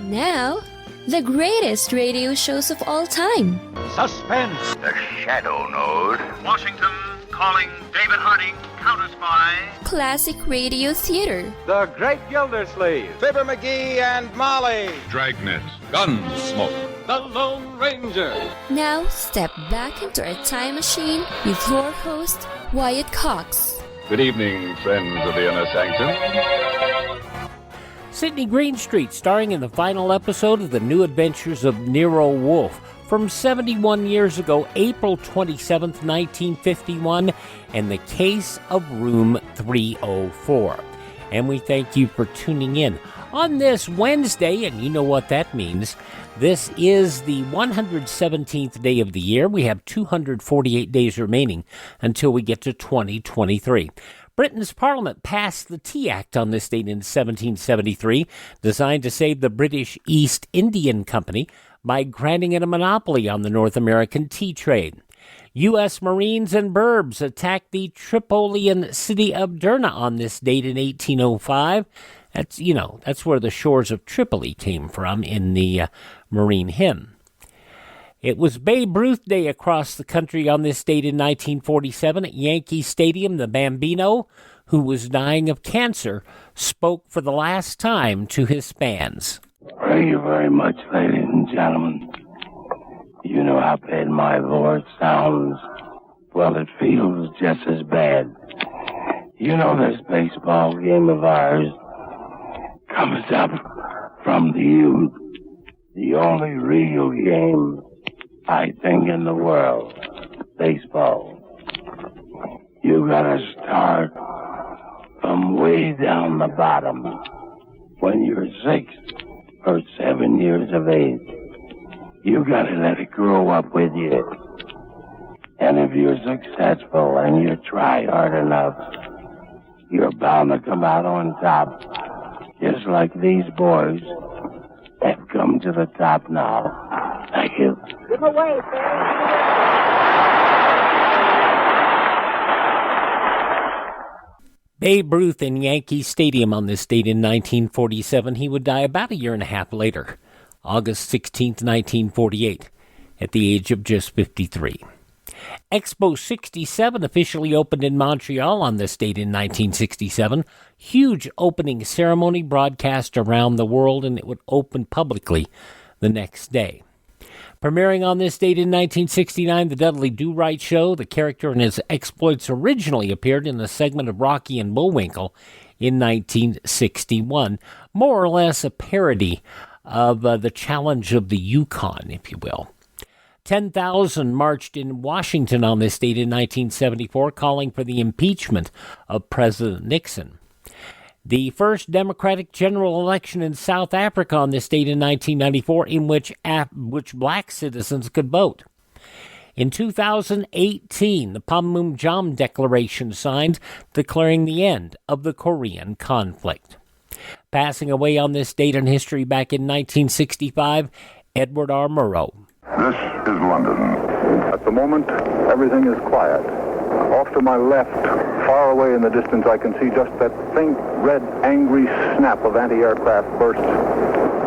Now, the greatest radio shows of all time. Suspense. The Shadow Node. Washington calling David Harding, Counter Spy. Classic radio theater. The Great Gildersleeve. Fibber McGee and Molly. Dragnet. Gunsmoke. The Lone Ranger. Now, step back into our time machine with your host, Wyatt Cox. Good evening, friends of the Inner Sanctum. Sydney Greenstreet, starring in the final episode of the New Adventures of Nero-Wolfe from 71 years ago, April 27th, 1951, and the case of Room 304. And we thank you for tuning in on this Wednesday, and you know what that means. This is the 117th day of the year. We have 248 days remaining until we get to 2023. Britain's Parliament passed the Tea Act on this date in 1773, designed to save the British East Indian Company by granting it a monopoly on the North American tea trade. U.S. Marines and Burbs attacked the Tripolitan city of Derna on this date in 1805. That's where the shores of Tripoli came from in the Marine hymn. It was Babe Ruth Day across the country on this date in 1947 at Yankee Stadium. The Bambino, who was dying of cancer, spoke for the last time to his fans. Thank you very much, ladies and gentlemen. You know how bad my voice sounds. Well, it feels just as bad. You know this baseball game of ours comes up from the youth. The only real game, I think, in the world, baseball. You gotta start from way down the bottom when you're 6 or 7 years of age. You gotta let it grow up with you. And if you're successful and you try hard enough, you're bound to come out on top, just like these boys have come to the top now. Thank you. Give away, sir. Babe Ruth in Yankee Stadium on this date in 1947. He would die about a year and a half later, August 16th, 1948, at the age of just 53. Expo 67 officially opened in Montreal on this date in 1967. Huge opening ceremony broadcast around the world, and it would open publicly the next day. Premiering on this date in 1969, the Dudley Do-Right Show. The character and his exploits originally appeared in the segment of Rocky and Bullwinkle in 1961. More or less a parody of the Challenge of the Yukon, if you will. 10,000 marched in Washington on this date in 1974, calling for the impeachment of President Nixon. The first Democratic general election in South Africa on this date in 1994, in which black citizens could vote. In 2018, the Panmunjom Declaration signed, declaring the end of the Korean conflict. Passing away on this date in history back in 1965, Edward R. Murrow. This is London. At the moment, everything is quiet. Off to my left, far away in the distance, I can see just that faint, red, angry snap of anti-aircraft bursts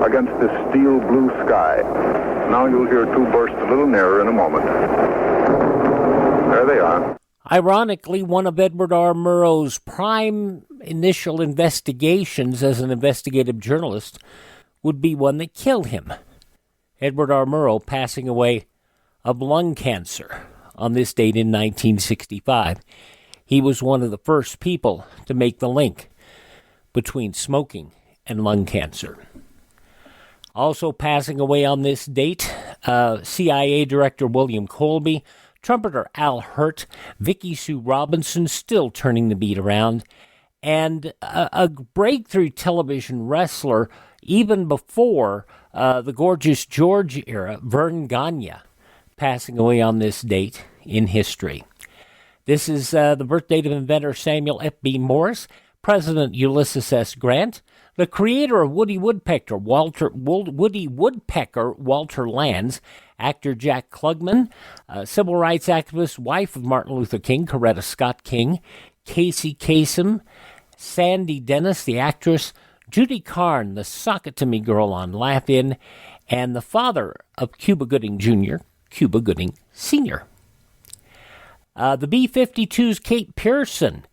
against this steel blue sky. Now you'll hear two bursts a little nearer in a moment. There they are. Ironically, one of Edward R. Murrow's prime initial investigations as an investigative journalist would be one that killed him. Edward R. Murrow passing away of lung cancer on this date in 1965. He was one of the first people to make the link between smoking and lung cancer. Also passing away on this date, CIA Director William Colby, trumpeter Al Hurt, Vicki Sue Robinson still turning the beat around, and a breakthrough television wrestler even before the Gorgeous George era, Vern Gagne, passing away on this date in history. This is the birth date of inventor Samuel F.B. Morse, President Ulysses S. Grant, the creator of Woody Woodpecker, Walter Lands, actor Jack Klugman, civil rights activist, wife of Martin Luther King, Coretta Scott King, Casey Kasem, Sandy Dennis, the actress, Judy Carn, the Sock It To Me girl on Laugh-In, and the father of Cuba Gooding Jr., Cuba Gooding Sr. The B-52's Kate Pearson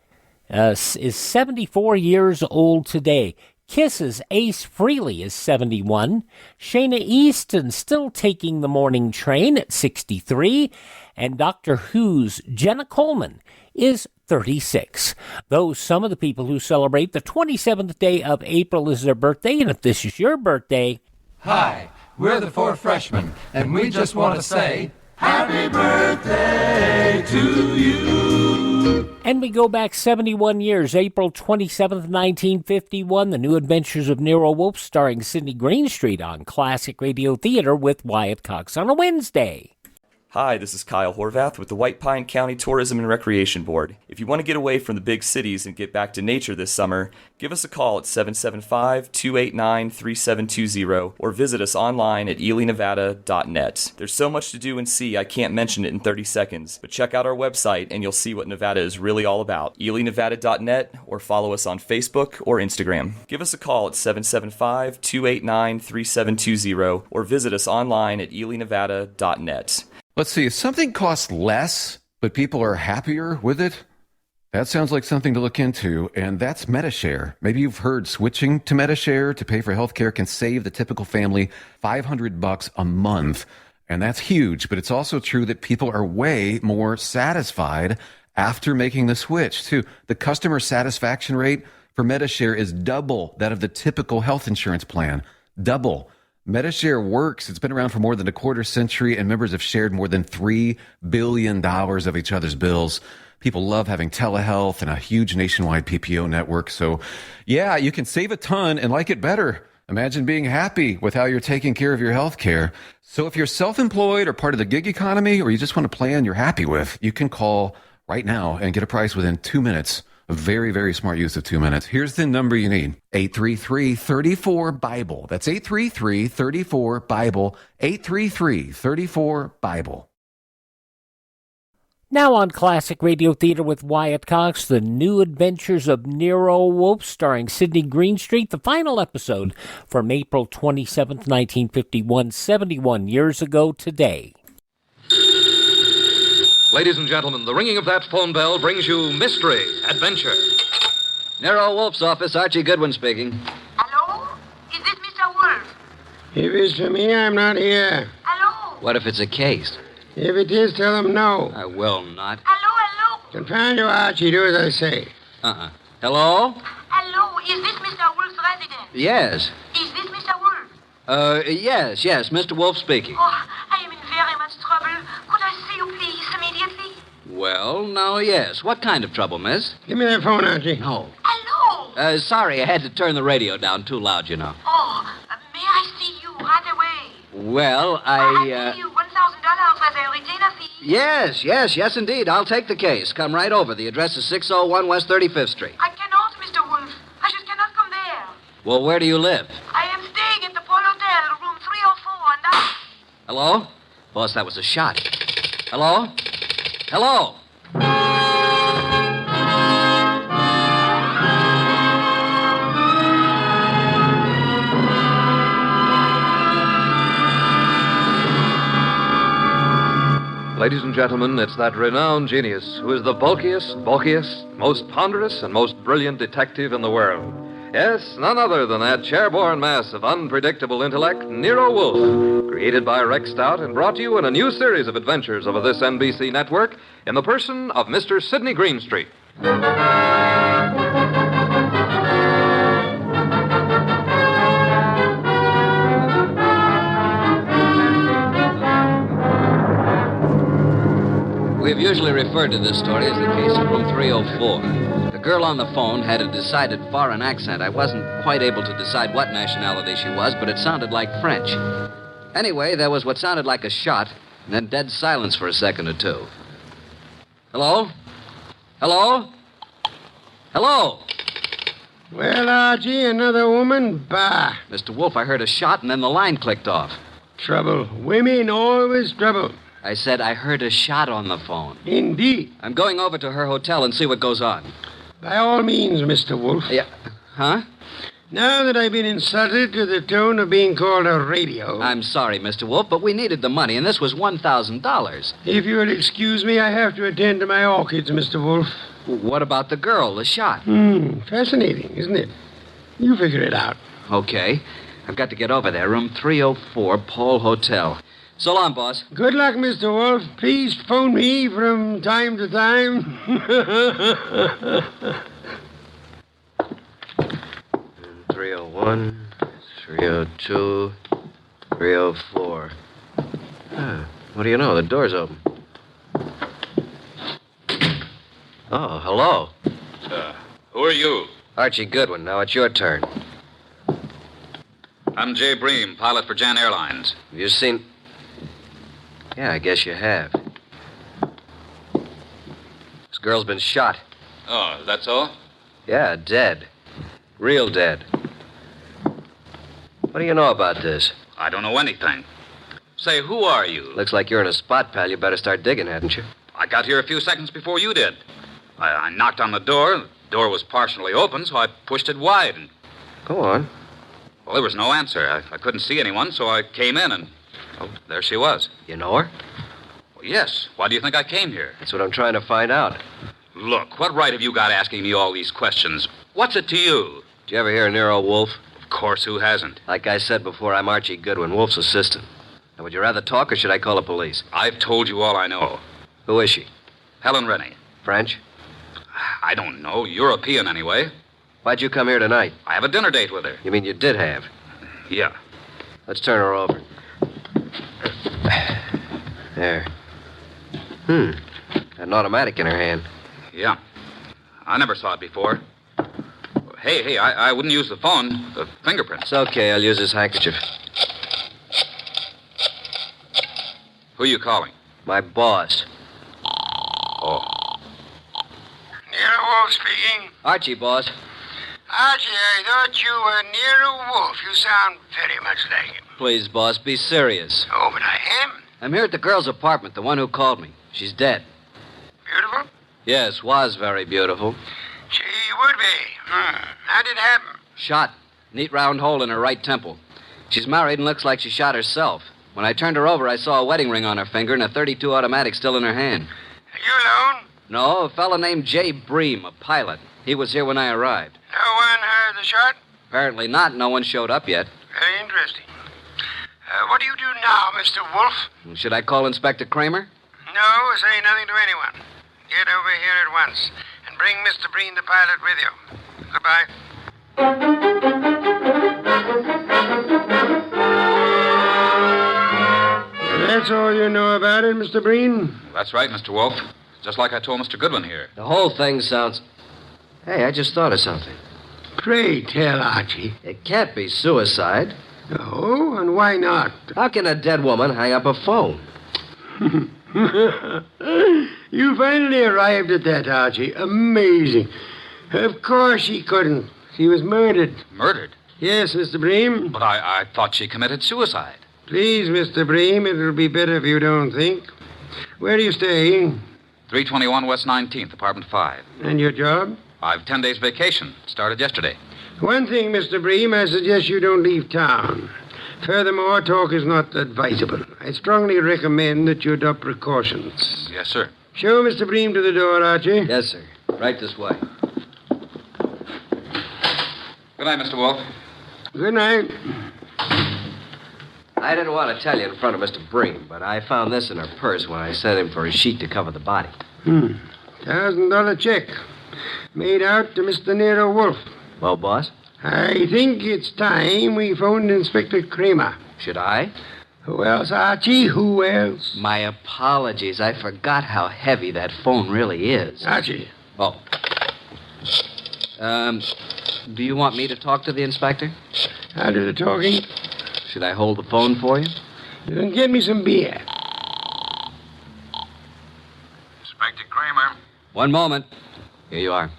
is 74 years old today. Kiss's Ace Frehley is 71. Shayna Easton still taking the morning train at 63. And Doctor Who's Jenna Coleman is 36. Those some of the people who celebrate the 27th day of April is their birthday. And if this is your birthday... Hi, we're the Four Freshmen, and we just want to say... Happy birthday to you. And we go back 71 years, April 27th, 1951, The New Adventures of Nero-Wolfe, starring Sydney Greenstreet on Classic Radio Theater with Wyatt Cox on a Wednesday. Hi, this is Kyle Horvath with the White Pine County Tourism and Recreation Board. If you want to get away from the big cities and get back to nature this summer, give us a call at 775-289-3720 or visit us online at elinevada.net. There's so much to do and see I can't mention it in 30 seconds, but check out our website and you'll see what Nevada is really all about. elinevada.net or follow us on Facebook or Instagram. Give us a call at 775-289-3720 or visit us online at elinevada.net. Let's see, if something costs less, but people are happier with it, that sounds like something to look into, and that's MediShare. Maybe you've heard switching to MediShare to pay for healthcare can save the typical family $500 a month, and that's huge, but it's also true that people are way more satisfied after making the switch, too. The customer satisfaction rate for MediShare is double that of the typical health insurance plan. Double. MediShare works. It's been around for more than a quarter century, and members have shared more than $3 billion of each other's bills. People love having telehealth and a huge nationwide PPO network. So, yeah, you can save a ton and like it better. Imagine being happy with how you're taking care of your health care. So if you're self-employed or part of the gig economy, or you just want a plan you're happy with, you can call right now and get a price within 2 minutes. A very, very smart use of 2 minutes. Here's the number you need. 833-34-BIBLE. That's 833-34-BIBLE. 833-34-BIBLE. Now on Classic Radio Theater with Wyatt Cox, The New Adventures of Nero-Wolfe, starring Sydney Greenstreet, the final episode from April 27th, 1951, 71 years ago today. Ladies and gentlemen, the ringing of that phone bell brings you mystery, adventure. Nero-Wolfe's office, Archie Goodwin speaking. Hello? Is this Mr. Wolfe? If it's for me, I'm not here. Hello? What if it's a case? If it is, tell them no. I will not. Hello? Confound you, Archie. Do as I say. Hello? Hello? Is this Mr. Wolfe's residence? Yes. Is this Mr. Wolfe? Yes, Mr. Wolfe speaking. Oh, I am in very much trouble. Could I see you, please, immediately? Well, now, yes. What kind of trouble, miss? Give me that phone, Archie. No. Hello? Sorry, I had to turn the radio down too loud, you know. Oh, may I see you right away? Well, I'll pay you $1,000 as a retainer fee. Yes, indeed. I'll take the case. Come right over. The address is 601 West 35th Street. I cannot, Mr. Wolfe. I just cannot come there. Well, where do you live? I am staying at the Pole Hotel, room 304, and I... Hello? Boss, that was a shot. Hello? Hello? Ladies and gentlemen, it's that renowned genius who is the bulkiest, most ponderous, and most brilliant detective in the world. Yes, none other than that chairborne mass of unpredictable intellect, Nero-Wolfe, created by Rex Stout and brought to you in a new series of adventures over this NBC network in the person of Mr. Sydney Greenstreet. We've usually referred to this story as the case of room 304. The girl on the phone had a decided foreign accent. I wasn't quite able to decide what nationality she was, but it sounded like French. Anyway, there was what sounded like a shot, and then dead silence for a second or two. Hello? Hello? Hello? Well, Archie, another woman? Bah. Mr. Wolfe, I heard a shot, and then the line clicked off. Trouble. Women always trouble. I said I heard a shot on the phone. Indeed. I'm going over to her hotel and see what goes on. By all means, Mr. Wolfe. Yeah. Huh? Now that I've been insulted to the tone of being called a radio... I'm sorry, Mr. Wolfe, but we needed the money, and this was $1,000. If you'll excuse me, I have to attend to my orchids, Mr. Wolfe. What about the girl, the shot? Fascinating, isn't it? You figure it out. Okay. I've got to get over there. Room 304, Pole Hotel. So long, boss. Good luck, Mr. Wolfe. Please phone me from time to time. 301, 302, 304. What do you know? The door's open. Oh, hello. Who are you? Archie Goodwin. Now it's your turn. I'm Jay Bream, pilot for Jan Airlines. Have you seen... Yeah, I guess you have. This girl's been shot. Oh, that's all? Yeah, dead. Real dead. What do you know about this? I don't know anything. Say, who are you? Looks like you're in a spot, pal. You better start digging, hadn't you? I got here a few seconds before you did. I knocked on the door. The door was partially open, so I pushed it wide. And... Go on. Well, there was no answer. I couldn't see anyone, so I came in, and there she was. You know her? Well, yes. Why do you think I came here? That's what I'm trying to find out. Look, what right have you got asking me all these questions? What's it to you? Did you ever hear of Nero-Wolfe? Of course, who hasn't? Like I said before, I'm Archie Goodwin, Wolfe's assistant. Now, would you rather talk, or should I call the police? I've told you all I know. Who is she? Helen Rennie. French? I don't know. European, anyway. Why'd you come here tonight? I have a dinner date with her. You mean you did have? Yeah. Let's turn her over. There. Got an automatic in her hand. Yeah. I never saw it before. Hey, I wouldn't use the phone. The fingerprints. It's okay. I'll use this handkerchief. Who are you calling? My boss. Oh. Nero-Wolfe speaking. Archie, boss. Archie, I thought you were Nero-Wolfe. You sound very much like him. Please, boss, be serious. Oh, but I am. I'm here at the girl's apartment, the one who called me. She's dead. Beautiful? Yes, was very beautiful. She would be. How did it happen? Shot. Neat round hole in her right temple. She's married and looks like she shot herself. When I turned her over, I saw a wedding ring on her finger and a .32 automatic still in her hand. Are you alone? No, a fellow named Jay Bream, a pilot. He was here when I arrived. No one heard the shot? Apparently not. No one showed up yet. Very interesting. What do you do now, Mr. Wolfe? Should I call Inspector Kramer? No, say nothing to anyone. Get over here at once and bring Mr. Breen, the pilot, with you. Goodbye. That's all you know about it, Mr. Breen? That's right, Mr. Wolfe. Just like I told Mr. Goodwin here. The whole thing sounds... Hey, I just thought of something. Pray tell, Archie. It can't be suicide. Oh, and why not? How can a dead woman hang up a phone? You finally arrived at that, Archie. Amazing. Of course she couldn't. She was murdered. Murdered? Yes, Mr. Bream. But I thought she committed suicide. Please, Mr. Bream, it'll be better if you don't think. Where do you stay? 321 West 19th, apartment 5. And your job? I've 10 days vacation. Started yesterday. One thing, Mr. Bream, I suggest you don't leave town. Furthermore, talk is not advisable. I strongly recommend that you adopt precautions. Yes, sir. Show Mr. Bream to the door, Archie. Yes, sir. Right this way. Good night, Mr. Wolfe. Good night. I didn't want to tell you in front of Mr. Bream, but I found this in her purse when I sent him for a sheet to cover the body. $1,000 check. Made out to Mr. Nero-Wolfe. Well, boss? I think it's time we phoned Inspector Kramer. Should I? Who else, Archie? Who else? My apologies. I forgot how heavy that phone really is. Archie. Oh. Do you want me to talk to the inspector? I'll do the talking. Should I hold the phone for you? You can get me some beer. Inspector Kramer. One moment. Here you are.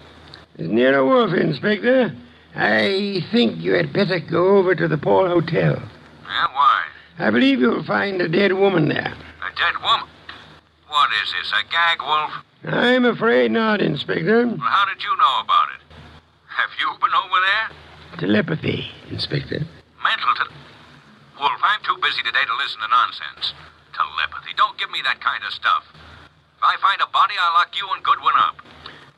It's Nero-Wolfe, Inspector. I think you had better go over to the Paul Hotel. Yeah, why? I believe you'll find a dead woman there. A dead woman? What is this, a gag, Wolf? I'm afraid not, Inspector. Well, how did you know about it? Have you been over there? Telepathy, Inspector. Wolf, I'm too busy today to listen to nonsense. Telepathy. Don't give me that kind of stuff. If I find a body, I'll lock you and Goodwin up.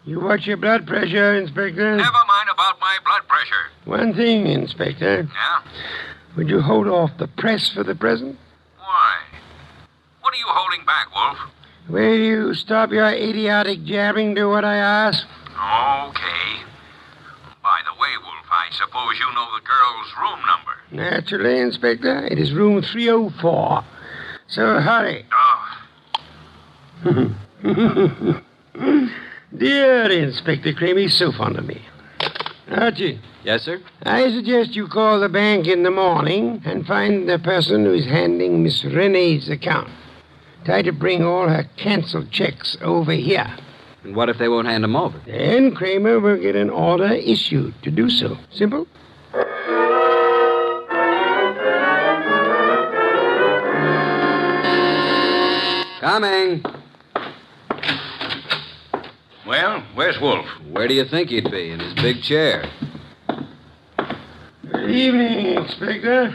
You watch your blood pressure, Inspector? Never mind about my blood pressure. One thing, Inspector. Yeah? Would you hold off the press for the present? Why? What are you holding back, Wolf? Will you stop your idiotic jabbing to what I ask? Okay. By the way, Wolf, I suppose you know the girl's room number. Naturally, Inspector. It is room 304. So hurry. Dear Inspector Crane, he's so fond of me. Archie. Yes, sir? I suggest you call the bank in the morning and find the person who is handling Miss Renee's account. Try to bring all her canceled checks over here. And what if they won't hand them over? Then Kramer will get an order issued to do so. Simple? Coming. Well, where's Wolf? Where do you think he'd be? In his big chair. Good evening, Inspector.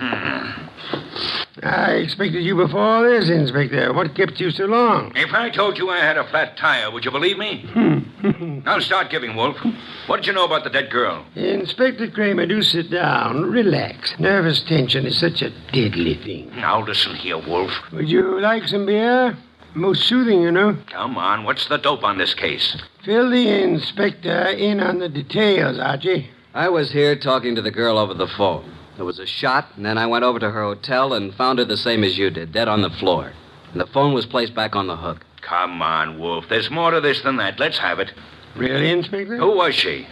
I expected you before this, Inspector. What kept you so long? If I told you I had a flat tire, would you believe me? Now start giving, Wolf. What did you know about the dead girl? Inspector Kramer, do sit down. Relax. Nervous tension is such a deadly thing. Now listen here, Wolf. Would you like some beer? Most soothing, you know. Come on, what's the dope on this case? Fill the inspector in on the details, Archie. I was here talking to the girl over the phone. There was a shot, and then I went over to her hotel and found her the same as you did, dead on the floor. And the phone was placed back on the hook. Come on, Wolf. There's more to this than that. Let's have it. Really, Inspector? Who was she?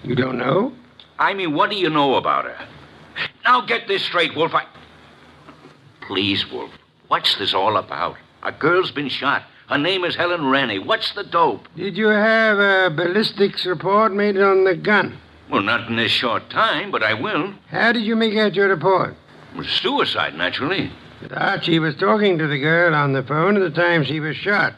You don't know? I mean, what do you know about her? Now get this straight, Wolf. Please, Wolf. What's this all about? A girl's been shot. Her name is Helen Rennie. What's the dope? Did you have a ballistics report made on the gun? Well, not in this short time, but I will. How did you make out your report? It was suicide, naturally. But Archie was talking to the girl on the phone at the time she was shot.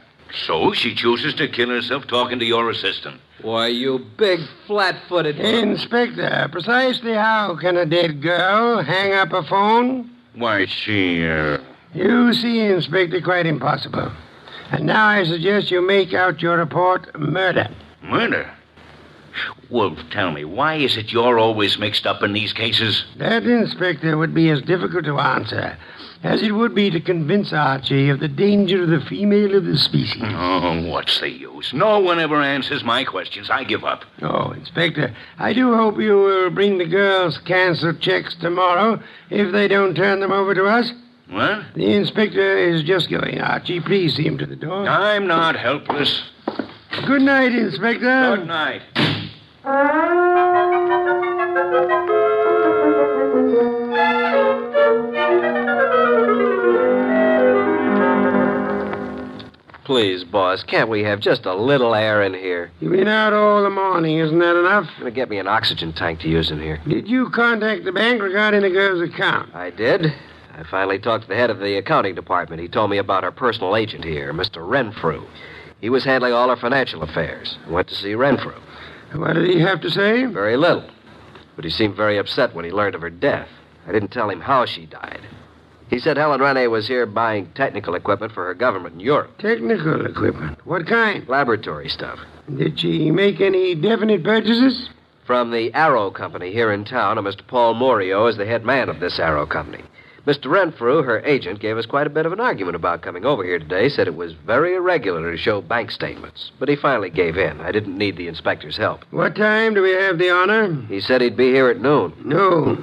So she chooses to kill herself talking to your assistant. Why, you big, flat-footed... Inspector, precisely how can a dead girl hang up a phone? Why, she, You see, Inspector, quite impossible. And now I suggest you make out your report murder. Murder? Wolf, tell me, why is it you're always mixed up in these cases? That, Inspector, would be as difficult to answer as it would be to convince Archie of the danger of the female of the species. Oh, what's the use? No one ever answers my questions. I give up. Oh, Inspector, I do hope you will bring the girls' canceled checks tomorrow if they don't turn them over to us. What? The inspector is just going, Archie. Please see him to the door. I'm not helpless. Good night, Inspector. Good night. Please, boss, can't we have just a little air in here? You've been out all the morning. Isn't that enough? Gonna get me an oxygen tank to use in here. Did you contact the bank regarding the girl's account? I did. I finally talked to the head of the accounting department. He told me about our personal agent here, Mr. Renfrew. He was handling all our financial affairs. I went to see Renfrew. What did he have to say? Very little. But he seemed very upset when he learned of her death. I didn't tell him how she died. He said Helen Rennie was here buying technical equipment for her government in Europe. Technical equipment? What kind? Laboratory stuff. Did she make any definite purchases? From the Arrow Company here in town, and Mr. Paul Morio is the head man of this Arrow Company. Mr. Renfrew, her agent, gave us quite a bit of an argument about coming over here today, said it was very irregular to show bank statements. But he finally gave in. I didn't need the inspector's help. What time do we have the honor? He said he'd be here at noon. No.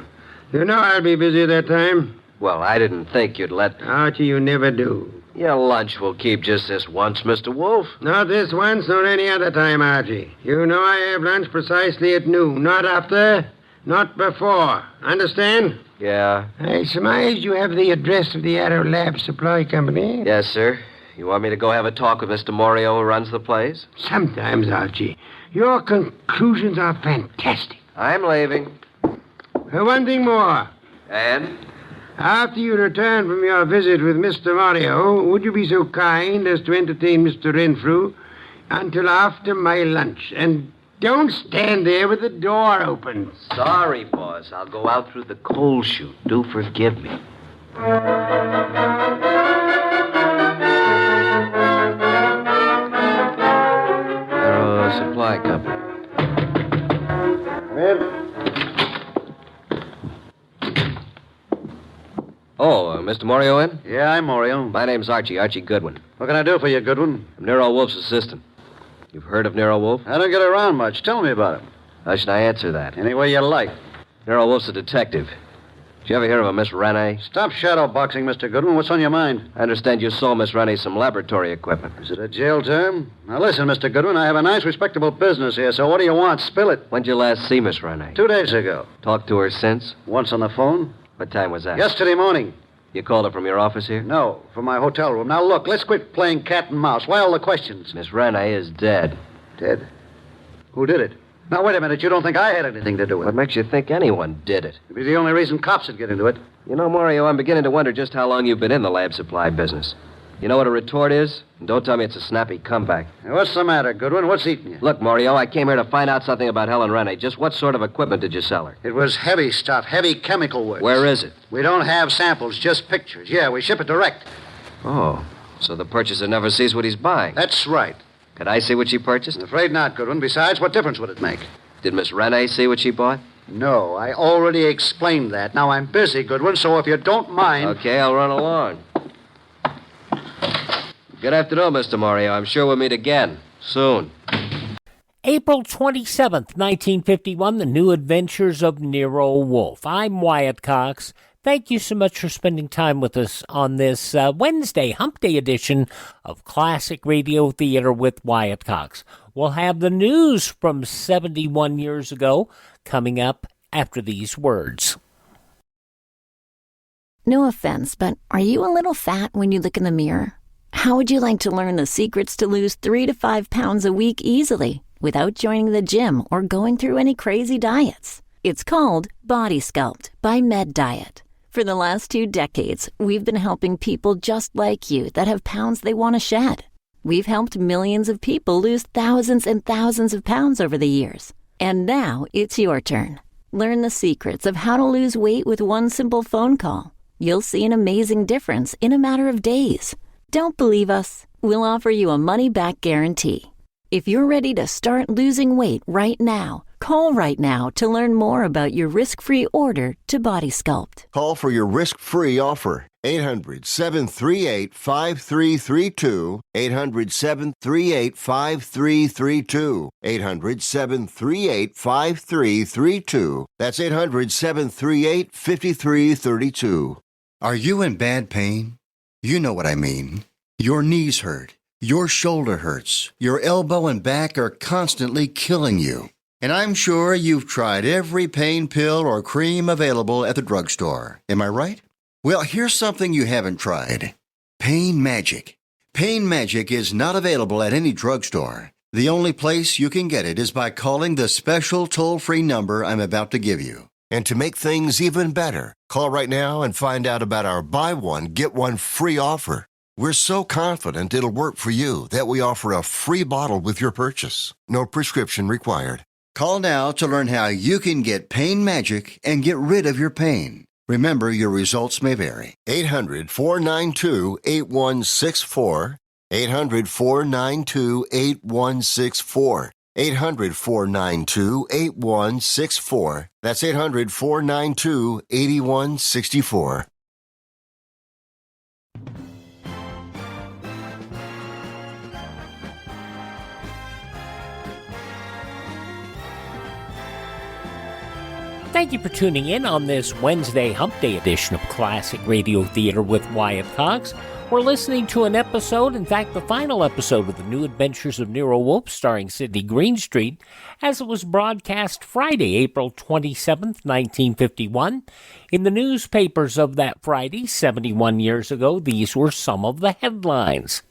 You know I'll be busy at that time. Well, I didn't think you'd let... Archie, you never do. Your lunch will keep just this once, Mr. Wolf. Not this once, nor any other time, Archie. You know I have lunch precisely at noon. Not after, not before. Understand? Yeah. I surmise you have the address of the Arrow Lab Supply Company? Yes, sir. You want me to go have a talk with Mr. Morio who runs the place? Sometimes, Archie. Your conclusions are fantastic. I'm leaving. One thing more. And? After you return from your visit with Mr. Morio, would you be so kind as to entertain Mr. Renfrew until after my lunch? And Don't stand there with the door open. Sorry, boss. I'll go out through the coal chute. Do forgive me. Supply Company. Come in. Oh, Mr. Morio in? Yeah, I'm Morio. My name's Archie Goodwin. What can I do for you, Goodwin? I'm Nero Wolfe's assistant. You've heard of Nero Wolfe? I don't get around much. Tell me about him. How should I answer that? Any way you like. Nero Wolfe's a detective. Did you ever hear of a Miss Rene? Stop shadow boxing, Mr. Goodwin. What's on your mind? I understand you sold Miss Rene some laboratory equipment. Is it a jail term? Now listen, Mr. Goodwin, I have a nice, respectable business here, so what do you want? Spill it. When'd you last see Miss Rene? 2 days ago. Talked to her since? Once on the phone. What time was that? Yesterday morning. You called her from your office here? No, from my hotel room. Now look, let's quit playing cat and mouse. Why all the questions? Miss Rene is dead. Dead? Who did it? Now, wait a minute. You don't think I had anything to do with it? What makes you think anyone did it? It'd be the only reason cops would get into it. You know, Mario, I'm beginning to wonder just how long you've been in the lab supply business. You know what a retort is? And don't tell me it's a snappy comeback. Now, what's the matter, Goodwin? What's eating you? Look, Mario, I came here to find out something about Helen Rene. Just what sort of equipment did you sell her? It was heavy stuff, heavy chemical works. Where is it? We don't have samples, just pictures. Yeah, we ship it direct. Oh, so the purchaser never sees what he's buying. That's right. Could I see what she purchased? I'm afraid not, Goodwin. Besides, what difference would it make? Did Miss Rene see what she bought? No, I already explained that. Now, I'm busy, Goodwin, so if you don't mind... Okay, I'll run along. Good afternoon, Mr. Mario. I'm sure we'll meet again. Soon. April 27th, 1951, The New Adventures of Nero-Wolfe. I'm Wyatt Cox. Thank you so much for spending time with us on this Wednesday, Hump Day edition of Classic Radio Theater with Wyatt Cox. We'll have the news from 71 years ago coming up after these words. No offense, but are you a little fat when you look in the mirror? How would you like to learn the secrets to lose 3 to 5 pounds a week easily without joining the gym or going through any crazy diets? It's called Body Sculpt by Med Diet. For the last 2 decades, we've been helping people just like you that have pounds they want to shed. We've helped millions of people lose thousands and thousands of pounds over the years. And now it's your turn. Learn the secrets of how to lose weight with one simple phone call. You'll see an amazing difference in a matter of days. Don't believe us? We'll offer you a money-back guarantee. If you're ready to start losing weight right now, call right now to learn more about your risk-free order to Body Sculpt. Call for your risk-free offer. 800-738-5332. 800-738-5332. 800-738-5332. That's 800-738-5332. Are you in bad pain? You know what I mean. Your knees hurt. Your shoulder hurts. Your elbow and back are constantly killing you. And I'm sure you've tried every pain pill or cream available at the drugstore. Am I right? Well, here's something you haven't tried. Pain Magic. Pain Magic is not available at any drugstore. The only place you can get it is by calling the special toll-free number I'm about to give you. And to make things even better, call right now and find out about our buy one, get one free offer. We're so confident it'll work for you that we offer a free bottle with your purchase. No prescription required. Call now to learn how you can get Pain Magic and get rid of your pain. Remember, your results may vary. 800-492-8164. 800-492-8164. 800-492-8164. That's 800-492-8164. Thank you for tuning in on this Wednesday Hump Day edition of Classic Radio Theater with Wyatt Cox. We're listening to an episode, in fact, the final episode of The New Adventures of Nero-Wolfe, starring Sydney Greenstreet, as it was broadcast Friday, April 27th, 1951. In the newspapers of that Friday, 71 years ago, these were some of the headlines.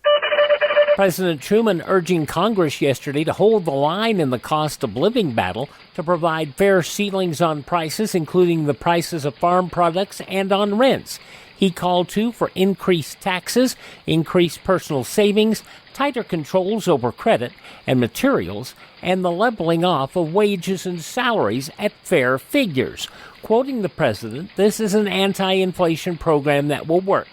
President Truman urging Congress yesterday to hold the line in the cost of living battle to provide fair ceilings on prices, including the prices of farm products and on rents. He called, too, for increased taxes, increased personal savings, tighter controls over credit and materials, and the leveling off of wages and salaries at fair figures. Quoting the president, this is an anti-inflation program that will work.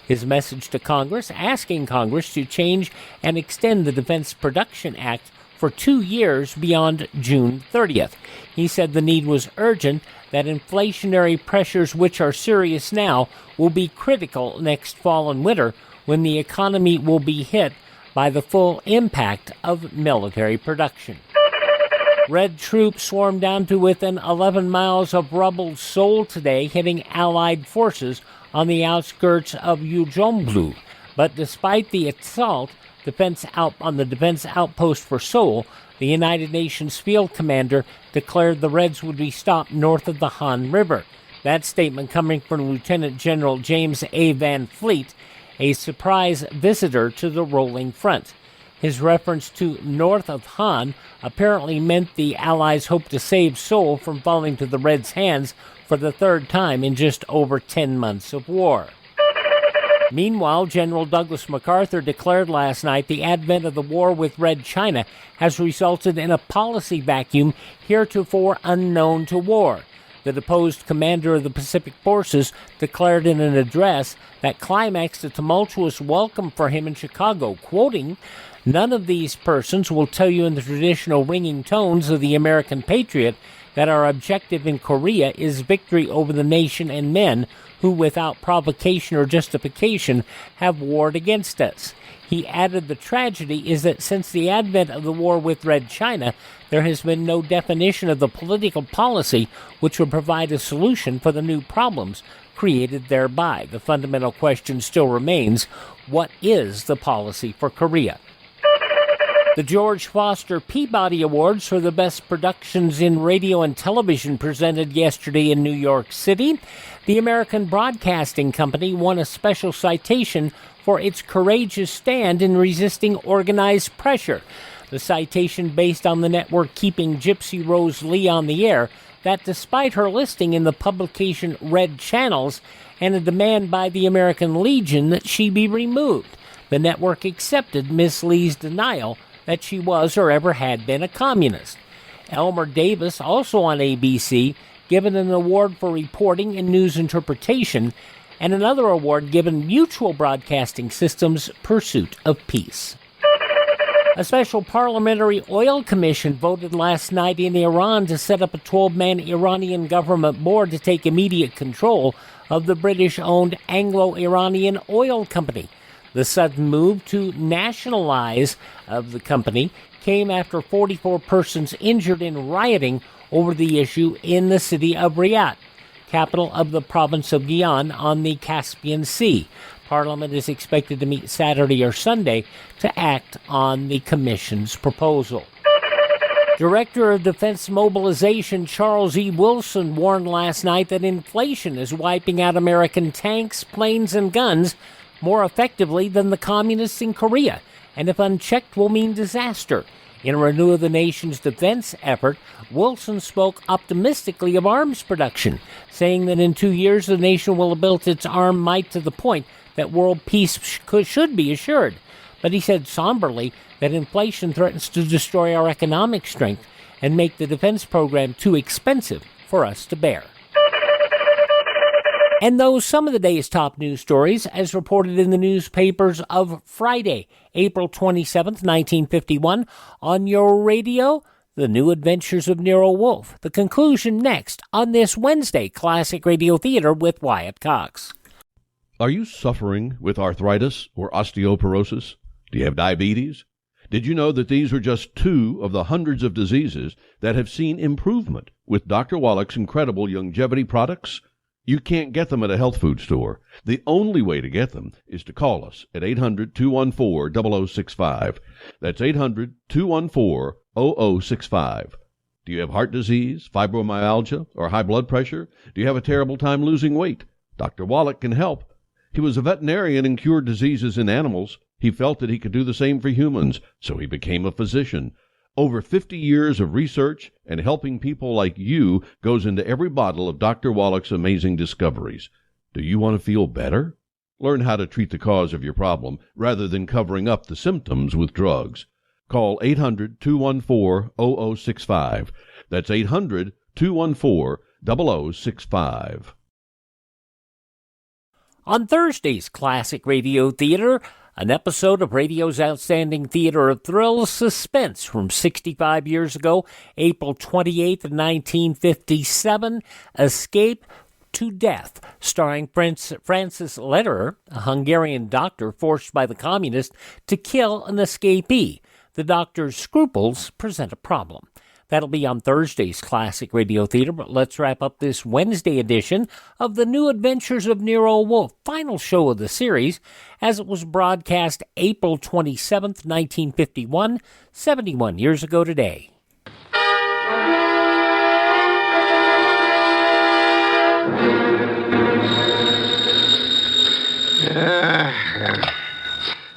His message to Congress, asking Congress to change and extend the Defense Production Act for 2 years beyond June 30th. He said the need was urgent, that inflationary pressures, which are serious now, will be critical next fall and winter when the economy will be hit by the full impact of military production. Red troops swarmed down to within 11 miles of rubble Seoul today, hitting Allied forces on the outskirts of Ujeongbu. But despite the assault on the defense outpost for Seoul, the United Nations field commander declared the Reds would be stopped north of the Han River. That statement coming from Lieutenant General James A. Van Fleet, a surprise visitor to the rolling front. His reference to north of Han apparently meant the Allies hoped to save Seoul from falling to the Reds' hands for the third time in just over 10 months of war. Meanwhile, General Douglas MacArthur declared last night the advent of the war with Red China has resulted in a policy vacuum heretofore unknown to war. The deposed commander of the Pacific Forces declared in an address that climaxed a tumultuous welcome for him in Chicago, quoting, "None of these persons will tell you in the traditional ringing tones of the American patriot that our objective in Korea is victory over the nation and men who, without provocation or justification, have warred against us." He added the tragedy is that since the advent of the war with Red China, there has been no definition of the political policy which would provide a solution for the new problems created thereby. The fundamental question still remains, what is the policy for Korea? The George Foster Peabody Awards for the best productions in radio and television presented yesterday in New York City. The American Broadcasting Company won a special citation for its courageous stand in resisting organized pressure. The citation based on the network keeping Gypsy Rose Lee on the air, that despite her listing in the publication Red Channels and a demand by the American Legion that she be removed, the network accepted Miss Lee's denial that she was or ever had been a communist. Elmer Davis, also on ABC, given an award for reporting and news interpretation, and another award given Mutual Broadcasting System's Pursuit of Peace. A special parliamentary oil commission voted last night in Iran to set up a 12-man Iranian government board to take immediate control of the British-owned Anglo-Iranian oil company. The sudden move to nationalize of the company came after 44 persons injured in rioting over the issue in the city of Riyadh, capital of the province of Guyana on the Caspian Sea. Parliament is expected to meet Saturday or Sunday to act on the commission's proposal. Director of Defense Mobilization Charles E. Wilson warned last night that inflation is wiping out American tanks, planes, and guns more effectively than the communists in Korea, and if unchecked will mean disaster. In a renewal of the nation's defense effort, Wilson spoke optimistically of arms production, saying that in 2 years the nation will have built its armed might to the point that world peace should be assured. But he said somberly that inflation threatens to destroy our economic strength and make the defense program too expensive for us to bear. And those some of the day's top news stories, as reported in the newspapers of Friday, April 27th, 1951, on your radio, The New Adventures of Nero-Wolfe. The conclusion next on this Wednesday Classic Radio Theater with Wyatt Cox. Are you suffering with arthritis or osteoporosis? Do you have diabetes? Did you know that these are just 2 of the hundreds of diseases that have seen improvement with Dr. Wallach's incredible longevity products? You can't get them at a health food store. The only way to get them is to call us at 800-214-0065. That's 800-214-0065. Do you have heart disease, fibromyalgia, or high blood pressure? Do you have a terrible time losing weight? Dr. Wallach can help. He was a veterinarian and cured diseases in animals. He felt that he could do the same for humans, so he became a physician. Over 50 years of research and helping people like you goes into every bottle of Dr. Wallach's amazing discoveries. Do you want to feel better? Learn how to treat the cause of your problem rather than covering up the symptoms with drugs. Call 800-214-0065. That's 800-214-0065. On Thursday's Classic Radio Theater, an episode of radio's outstanding theater of thrills, Suspense, from 65 years ago, April 28th, 1957, Escape to Death, starring Francis Lederer, a Hungarian doctor forced by the communists to kill an escapee. The doctor's scruples present a problem. That'll be on Thursday's Classic Radio Theater, but let's wrap up this Wednesday edition of the New Adventures of Nero-Wolfe, final show of the series, as it was broadcast April 27th, 1951, 71 years ago today.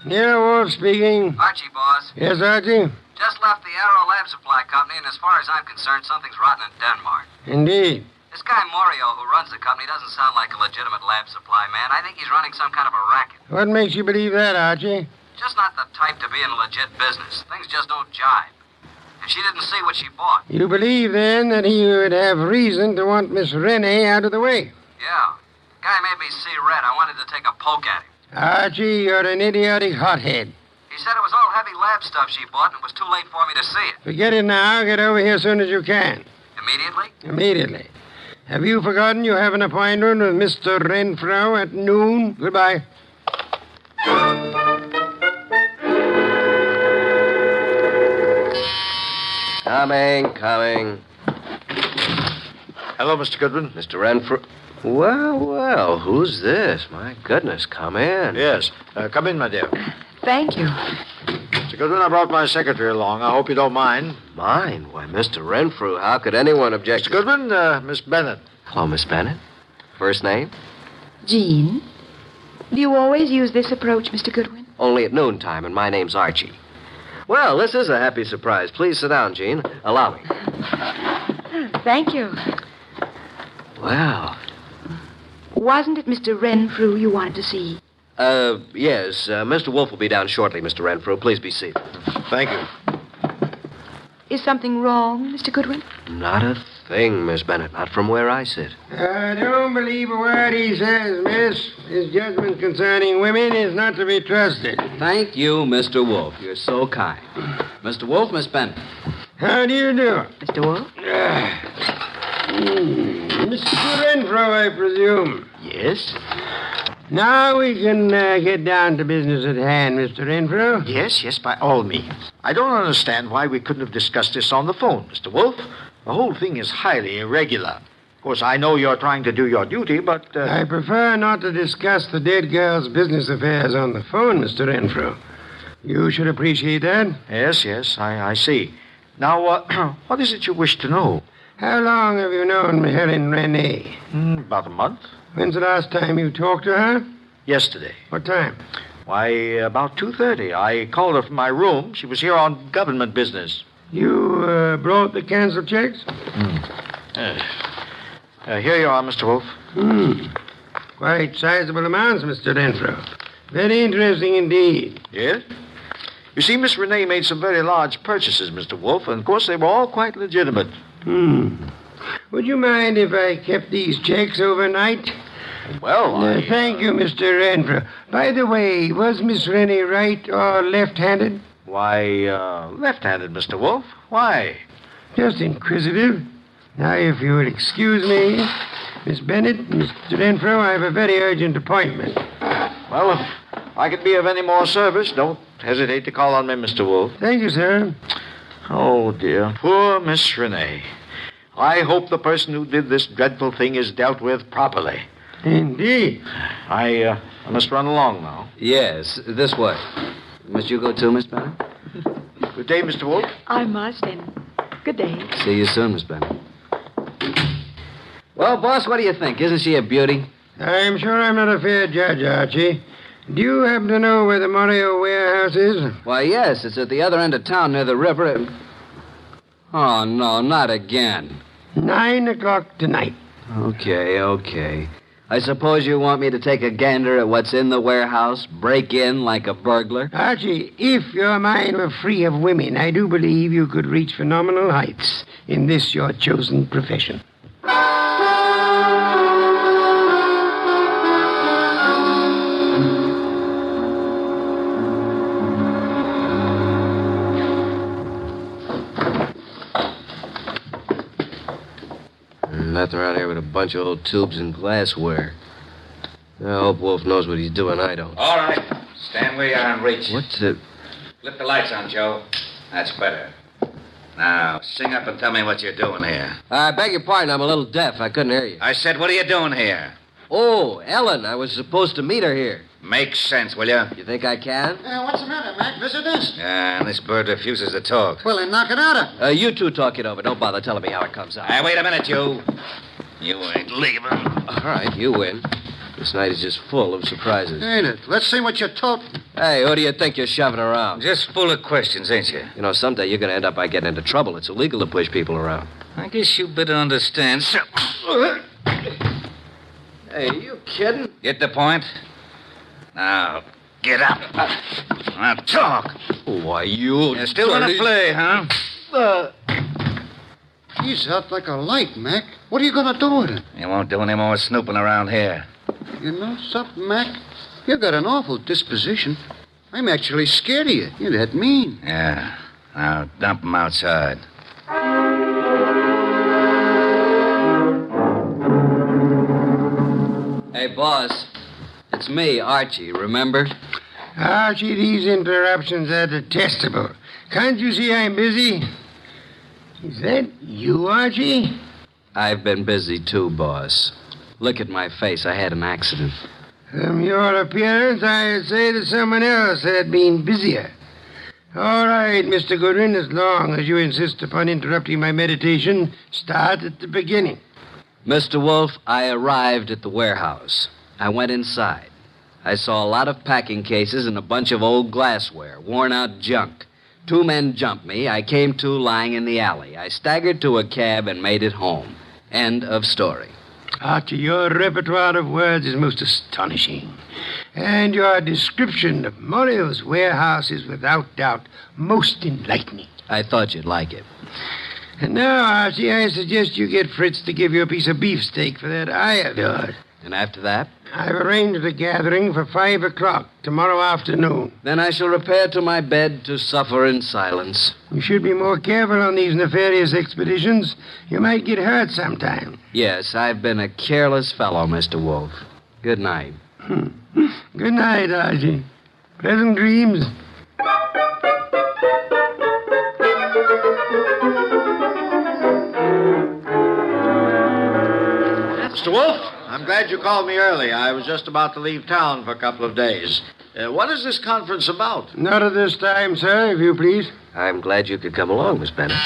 Nero-Wolfe speaking. Archie, boss. Yes, Archie? Just left the Aero Lab Supply Company, and as far as I'm concerned, something's rotten in Denmark. Indeed. This guy Morio, who runs the company, doesn't sound like a legitimate lab supply man. I think he's running some kind of a racket. What makes you believe that, Archie? Just not the type to be in a legit business. Things just don't jive. And she didn't see what she bought. You believe, then, that he would have reason to want Miss Renee out of the way? Yeah. The guy made me see red. I wanted to take a poke at him. Archie, you're an idiotic hothead. He said it was all heavy lab stuff she bought, and it was too late for me to see it. Forget it now. Get over here as soon as you can. Immediately? Immediately. Have you forgotten you have an appointment with Mr. Renfro at noon? Goodbye. Coming. Hello, Mr. Goodwin. Mr. Renfro. Well, who's this? My goodness, come in. Yes. Come in, my dear. Thank you. Mr. Goodwin, I brought my secretary along. I hope you don't mind. Mind? Why, Mr. Renfrew, how could anyone object? Mr. Goodwin, Miss Bennett. Hello, Miss Bennett. First name? Jean? Do you always use this approach, Mr. Goodwin? Only at noontime, and my name's Archie. Well, this is a happy surprise. Please sit down, Jean. Allow me. Thank you. Well. Wasn't it Mr. Renfrew you wanted to see? Yes. Mr. Wolfe will be down shortly, Mr. Renfrew. Please be seated. Thank you. Is something wrong, Mr. Goodwin? Not a thing, Miss Bennett. Not from where I sit. Don't believe a word he says, miss. His judgment concerning women is not to be trusted. Thank you, Mr. Wolfe. You're so kind. Mr. Wolfe, Miss Bennett. How do you do? Mr. Wolfe? Mr. Renfro, I presume. Yes? Now we can get down to business at hand, Mr. Renfro. Yes, by all means. I don't understand why we couldn't have discussed this on the phone, Mr. Wolfe. The whole thing is highly irregular. Of course, I know you're trying to do your duty, but... I prefer not to discuss the dead girl's business affairs on the phone, Mr. Renfro. You should appreciate that. Yes, I see. Now, what is it you wish to know? How long have you known Helen Renee? About a month. When's the last time you talked to her? Yesterday. What time? Why, about 2:30. I called her from my room. She was here on government business. You brought the canceled checks? Here you are, Mr. Wolfe. Quite sizable amounts, Mr. Renfro. Very interesting indeed. Yes? You see, Miss Renee made some very large purchases, Mr. Wolfe, and of course they were all quite legitimate. Would you mind if I kept these checks overnight? Well, Thank you, Mr. Renfro. By the way, was Miss Renee right or left-handed? Why, left-handed, Mr. Wolfe. Why? Just inquisitive. Now, if you would excuse me, Miss Bennett, Mr. Renfro, I have a very urgent appointment. Well, if I could be of any more service, don't hesitate to call on me, Mr. Wolfe. Thank you, sir. Oh, dear. Poor Miss Renee. I hope the person who did this dreadful thing is dealt with properly. Indeed. I must run along now. Yes, this way. Must you go too, Miss Bennett? Good day, Mr. Wolfe. I must, and good day. See you soon, Miss Bennett. Well, boss, what do you think? Isn't she a beauty? I'm sure I'm not a fair judge, Archie. Do you happen to know where the Morio warehouse is? Why, yes, it's at the other end of town near the river. Oh, no, not again. 9 o'clock tonight. Okay. I suppose you want me to take a gander at what's in the warehouse, break in like a burglar? Archie, if your mind were free of women, I do believe you could reach phenomenal heights in this your chosen profession. Nothing around here but a bunch of old tubes and glassware. I hope Wolf knows what he's doing. I don't. All right. Stand where you are and reach. What's the... Flip the lights on, Joe. That's better. Now, sing up and tell me what you're doing here. I beg your pardon. I'm a little deaf. I couldn't hear you. I said, what are you doing here? Oh, Ellen. I was supposed to meet her here. Make sense, will you? You think I can? What's the matter, Mac? Visitors? Yeah, and this bird refuses to talk. Well, then knock it out. You two talk it over. Don't bother telling me how it comes out. Hey, wait a minute, you. You ain't leaving. All right, you win. This night is just full of surprises. Ain't it? Let's see what you're toting. Hey, who do you think you're shoving around? Just full of questions, ain't you? You know, someday you're going to end up by getting into trouble. It's illegal to push people around. I guess you better understand. Hey, are you kidding? Get the point? Now, get up. Now, talk. Why, you're still going to play, huh? He's out like a light, Mac. What are you going to do with him? You won't do any more snooping around here. You know something, Mac? You got an awful disposition. I'm actually scared of you. You're that mean. Yeah. Now, dump him outside. Hey, boss. It's me, Archie, remember? Archie, these interruptions are detestable. Can't you see I'm busy? Is that you, Archie? I've been busy too, boss. Look at my face. I had an accident. From your appearance, I'd say that someone else had been busier. All right, Mr. Goodwin, as long as you insist upon interrupting my meditation, start at the beginning. Mr. Wolfe, I arrived at the warehouse. I went inside. I saw a lot of packing cases and a bunch of old glassware, worn-out junk. 2 men jumped me. I came to lying in the alley. I staggered to a cab and made it home. End of story. Archie, your repertoire of words is most astonishing. And your description of Morio's warehouse is without doubt most enlightening. I thought you'd like it. And now, Archie, I suggest you get Fritz to give you a piece of beefsteak for that eye of yours. And after that? I've arranged a gathering for 5 o'clock tomorrow afternoon. Then I shall repair to my bed to suffer in silence. You should be more careful on these nefarious expeditions. You might get hurt sometime. Yes, I've been a careless fellow, Mr. Wolfe. Good night. Good night, Archie. Pleasant dreams. Mr. Wolfe, I'm glad you called me early. I was just about to leave town for a couple of days. What is this conference about? Not at this time, sir, if you please. I'm glad you could come along, Miss Bennett.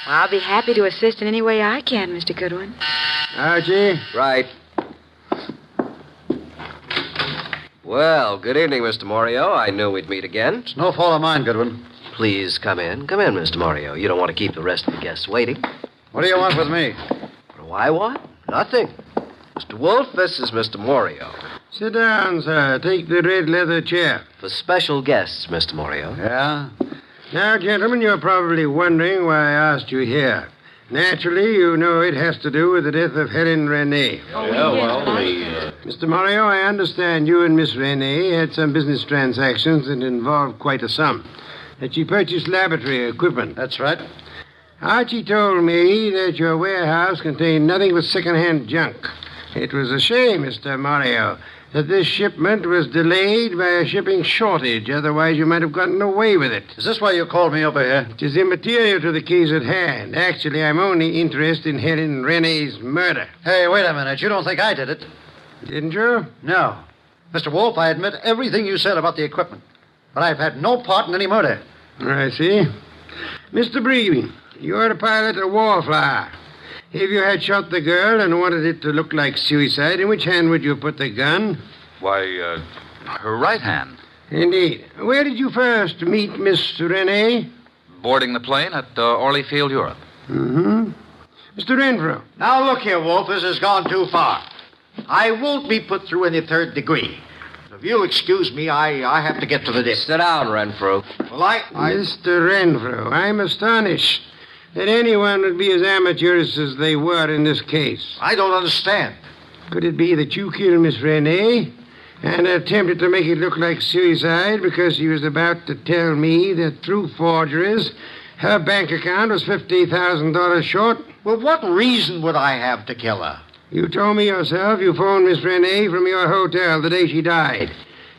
I'll be happy to assist in any way I can, Mr. Goodwin. Archie? Right. Well, good evening, Mr. Morio. I knew we'd meet again. It's no fault of mine, Goodwin. Please come in. Come in, Mr. Morio. You don't want to keep the rest of the guests waiting. What do you want with me? What do I want? Nothing. Mr. Wolfe, this is Mr. Morio. Sit down, sir. Take the red leather chair. For special guests, Mr. Morio. Yeah? Now, gentlemen, you're probably wondering why I asked you here. Naturally, you know it has to do with the death of Helen Renee. Mr. Morio, I understand you and Miss Renee had some business transactions that involved quite a sum. That she purchased laboratory equipment. That's right. Archie told me that your warehouse contained nothing but second-hand junk. It was a shame, Mr. Morio, that this shipment was delayed by a shipping shortage. Otherwise, you might have gotten away with it. Is this why you called me over here? It is immaterial to the case at hand. Actually, I'm only interested in Helen Renee's murder. Hey, wait a minute. You don't think I did it? Didn't you? No. Mr. Wolfe, I admit everything you said about the equipment. But I've had no part in any murder. I see. Mr. Breeden, you're a pilot of Wallflower. If you had shot the girl and wanted it to look like suicide, in which hand would you put the gun? Why, her right hand. Indeed. Where did you first meet Miss Renee? Boarding the plane at Orly Field, Europe. Mm-hmm. Mr. Renfrew. Now, look here, Wolfe. This has gone too far. I won't be put through any third degree. If you'll excuse me, I have to get to the disc. Sit down, Renfrew. Well, I... Mr. Renfrew, I'm astonished that anyone would be as amateurish as they were in this case. I don't understand. Could it be that you killed Miss Renee and attempted to make it look like suicide because she was about to tell me that through forgeries, her bank account was $50,000 short? Well, what reason would I have to kill her? You told me yourself you phoned Miss Renee from your hotel the day she died.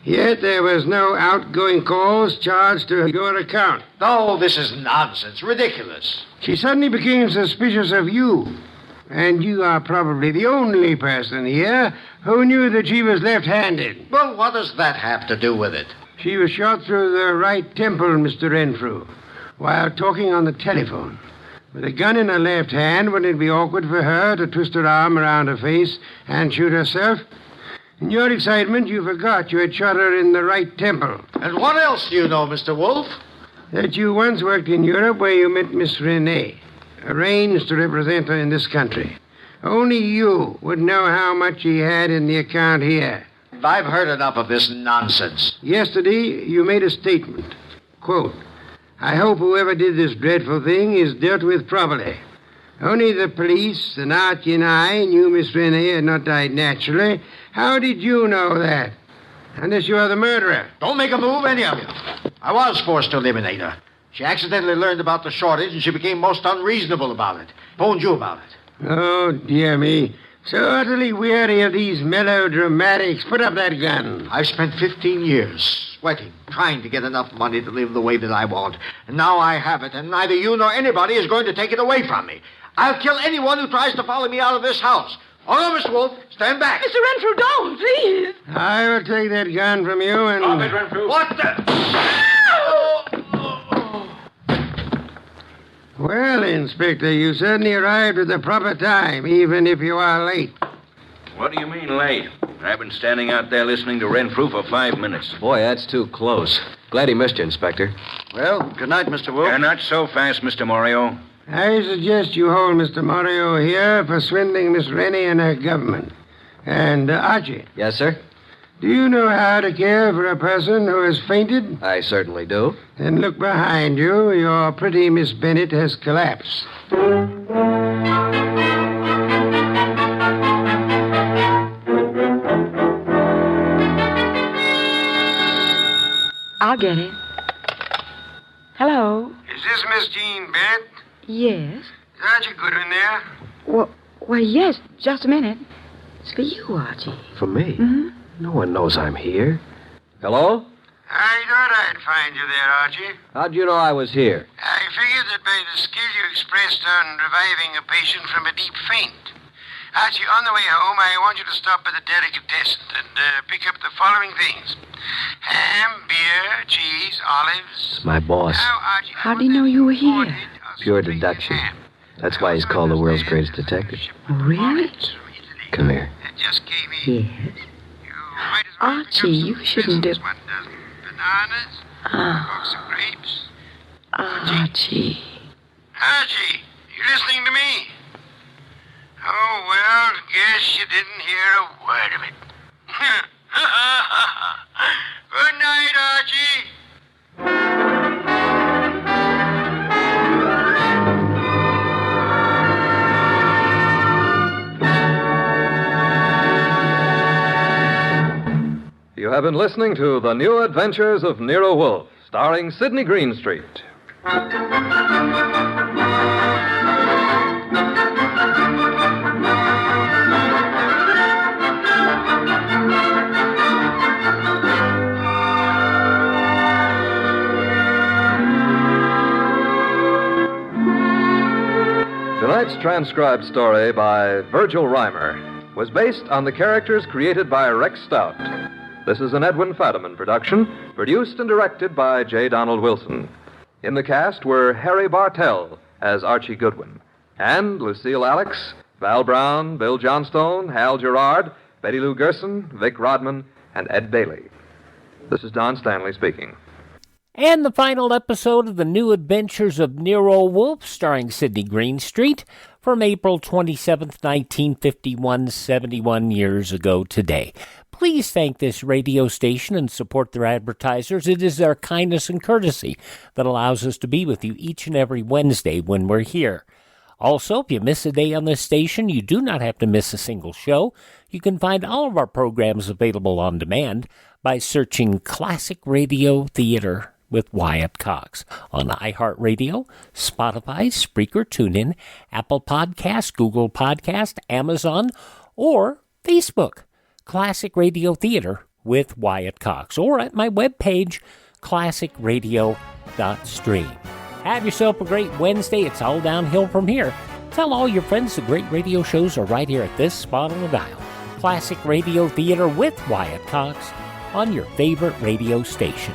Yet there was no outgoing calls charged to your account. No, this is nonsense. Ridiculous. She suddenly became suspicious of you. And you are probably the only person here who knew that she was left-handed. Well, what does that have to do with it? She was shot through the right temple, Mr. Renfrew, while talking on the telephone. With a gun in her left hand, wouldn't it be awkward for her to twist her arm around her face and shoot herself? In your excitement, you forgot you had shot her in the right temple. And what else do you know, Mr. Wolfe? That you once worked in Europe where you met Miss Renee, arranged to represent her in this country. Only you would know how much she had in the account here. I've heard enough of this nonsense. Yesterday, you made a statement. Quote, I hope whoever did this dreadful thing is dealt with properly. Only the police and Archie and I knew Miss Renee had not died naturally. How did you know that? Unless you are the murderer. Don't make a move, any of you. I was forced to eliminate her. She accidentally learned about the shortage, and she became most unreasonable about it. Phoned you about it. Oh, dear me. So utterly weary of these melodramatics. Put up that gun. I've spent 15 years sweating, trying to get enough money to live the way that I want. And now I have it, and neither you nor anybody is going to take it away from me. I'll kill anyone who tries to follow me out of this house. Oh, no, Mr. Wolfe, stand back. Mr. Renfrew, don't, please. I will take that gun from you and... Stop it, Renfrew. What the... Well, Inspector, you certainly arrived at the proper time, even if you are late. What do you mean late? I've been standing out there listening to Renfrew for 5 minutes. Boy, that's too close. Glad he missed you, Inspector. Well, good night, Mr. Wolfe. Not so fast, Mr. Morio. I suggest you hold Mr. Morio here for swindling Miss Rennie and her government. And, Archie. Yes, sir? Do you know how to care for a person who has fainted? I certainly do. Then look behind you. Your pretty Miss Bennett has collapsed. I'll get it. Hello? Is this Miss Jean Bennett? Yes? Is Archie Goodwin there? Well, yes. Just a minute. It's for you, Archie. For me? Mm-hmm. No one knows I'm here. Hello? I thought I'd find you there, Archie. How'd you know I was here? I figured that by the skill you expressed on reviving a patient from a deep faint. Archie, on the way home, I want you to stop by the delicatessen and pick up the following things. Ham, beer, cheese, olives. My boss. How do you know you were here? Pure deduction. That's why he's called the world's greatest detective. Oh, really? Come here. Yes. Archie, you shouldn't have... Bananas, box of grapes. Archie. Archie, you listening to me? Oh, well, guess you didn't hear a word of it. Good night, Archie. You have been listening to The New Adventures of Nero Wolfe, starring Sydney Greenstreet. Tonight's transcribed story by Virgil Reimer was based on the characters created by Rex Stout. This is an Edwin Fadiman production, produced and directed by J. Donald Wilson. In the cast were Harry Bartell as Archie Goodwin, and Lucille Alex, Val Brown, Bill Johnstone, Hal Gerard, Betty Lou Gerson, Vic Rodman, and Ed Bailey. This is Don Stanley speaking. And the final episode of The New Adventures of Nero-Wolfe, starring Sydney Greenstreet, from April 27th, 1951, 71 years ago today. Please thank this radio station and support their advertisers. It is their kindness and courtesy that allows us to be with you each and every Wednesday when we're here. Also, if you miss a day on this station, you do not have to miss a single show. You can find all of our programs available on demand by searching Classic Radio Theater with Wyatt Cox on iHeartRadio, Spotify, Spreaker, TuneIn, Apple Podcasts, Google Podcast, Amazon, or Facebook. Classic Radio Theater with Wyatt Cox, or at my webpage, classicradio.stream. Have yourself a great Wednesday. It's all downhill from here. Tell all your friends the great radio shows are right here at this spot on the dial. Classic Radio Theater with Wyatt Cox on your favorite radio station.